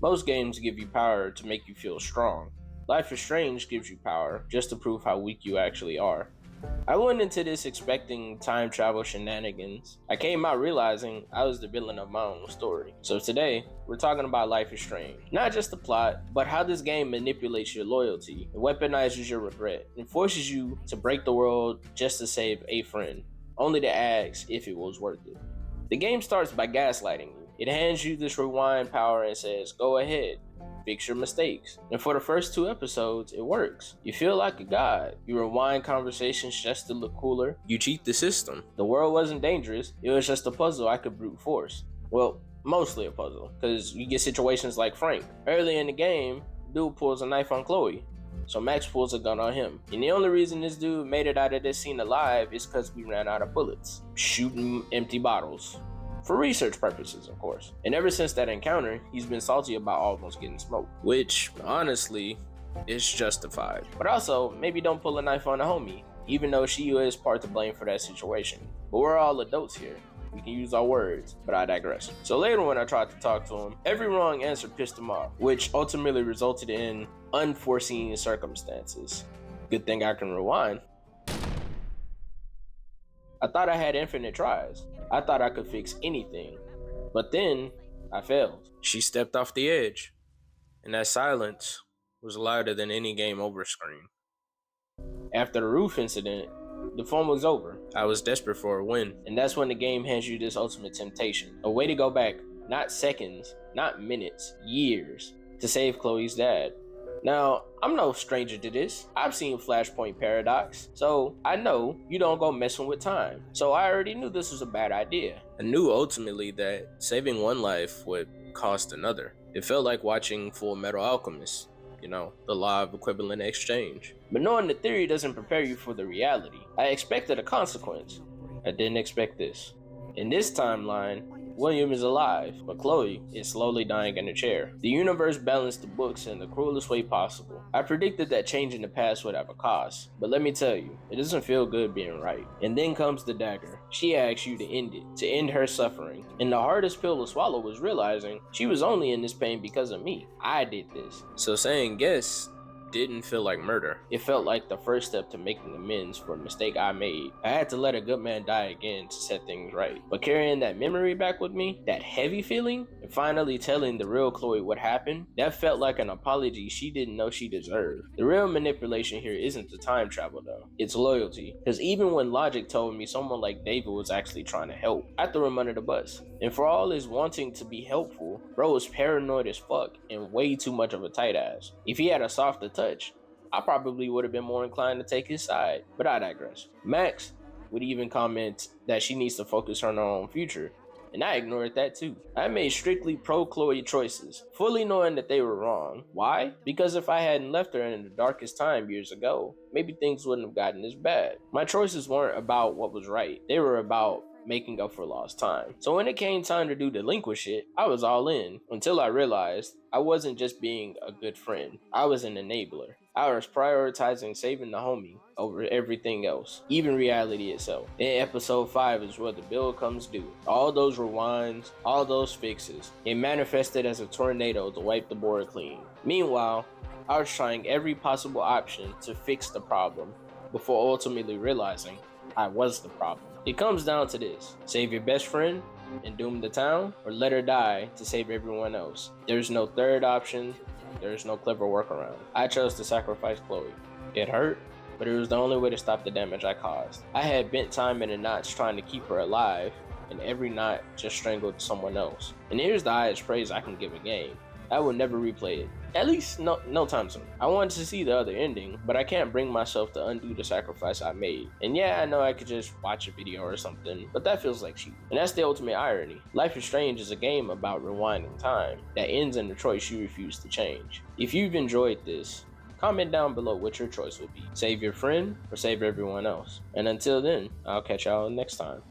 Most games give you power to make you feel strong. Life is Strange gives you power just to prove how weak you actually are. I went into this expecting time travel shenanigans. I came out realizing I was the villain of my own story. So today, we're talking about Life is Strange. Not just the plot, but how this game manipulates your loyalty, and weaponizes your regret, and forces you to break the world just to save a friend, only to ask if it was worth it. The game starts by gaslighting you. It hands you this rewind power and says, go ahead, fix your mistakes. And for the first 2 episodes, it works. You feel like a god. You rewind conversations just to look cooler. You cheat the system. The world wasn't dangerous, it was just a puzzle I could brute force. Well, mostly a puzzle, because you get situations like Frank. Early in the game, dude pulls a knife on Chloe, so Max pulls a gun on him. And the only reason this dude made it out of this scene alive is because we ran out of bullets, shooting empty bottles. For research purposes, of course. And ever since that encounter, he's been salty about almost getting smoked. Which, honestly, is justified. But also, maybe don't pull a knife on a homie, even though she is part to blame for that situation. But we're all adults here. We can use our words, but I digress. So later when I tried to talk to him, every wrong answer pissed him off, which ultimately resulted in unforeseen circumstances. Good thing I can rewind. I thought I had infinite tries. I thought I could fix anything. But then, I failed. She stepped off the edge, and that silence was louder than any game over screen. After the roof incident, the fun was over. I was desperate for a win, and that's when the game hands you this ultimate temptation. A way to go back, not seconds, not minutes, years, to save Chloe's dad. Now, I'm no stranger to this. I've seen Flashpoint Paradox, so I know you don't go messing with time. So I already knew this was a bad idea. I knew ultimately that saving one life would cost another. It felt like watching Full Metal Alchemist, the law of equivalent exchange. But knowing the theory doesn't prepare you for the reality. I expected a consequence. I didn't expect this. In this timeline, William is alive, but Chloe is slowly dying in a chair. The universe balanced the books in the cruelest way possible. I predicted that changing the past would have a cost, but let me tell you, it doesn't feel good being right. And then comes the dagger. She asks you to end it, to end her suffering. And the hardest pill to swallow was realizing she was only in this pain because of me. I did this. So saying yes didn't feel like murder. It felt like the first step to making amends for a mistake I made. I had to let a good man die again to set things right. But carrying that memory back with me, that heavy feeling, and finally telling the real Chloe what happened, that felt like an apology she didn't know she deserved. The real manipulation here isn't the time travel though, it's loyalty. Because even when logic told me someone like David was actually trying to help, I threw him under the bus. And for all his wanting to be helpful, bro was paranoid as fuck and way too much of a tight ass. If he had a softer touch, I probably would have been more inclined to take his side, but I digress. Max would even comment that she needs to focus on her own future, and I ignored that too. I made strictly pro-Chloe choices, fully knowing that they were wrong. Why? Because if I hadn't left her in the darkest time years ago, maybe things wouldn't have gotten this bad. My choices weren't about what was right, they were about making up for lost time. So when it came time to do delinquent shit, I was all in, until I realized I wasn't just being a good friend, I was an enabler. I was prioritizing saving the homie over everything else, even reality itself. In episode 5 is where the bill comes due. All those rewinds, all those fixes, it manifested as a tornado to wipe the board clean. Meanwhile, I was trying every possible option to fix the problem before ultimately realizing I was the problem. It comes down to this: save your best friend and doom the town, or let her die to save everyone else. There's no third option, there's no clever workaround. I chose to sacrifice Chloe. It hurt, but it was the only way to stop the damage I caused. I had bent time in the knots trying to keep her alive, and every knot just strangled someone else. And here's the highest praise I can give a game: I will never replay it. At least no time soon. I wanted to see the other ending, but I can't bring myself to undo the sacrifice I made. And yeah, I know I could just watch a video or something, but that feels like cheating. And that's the ultimate irony. Life is Strange is a game about rewinding time that ends in the choice you refuse to change. If you've enjoyed this, comment down below what your choice would be. Save your friend or save everyone else. And until then, I'll catch y'all next time.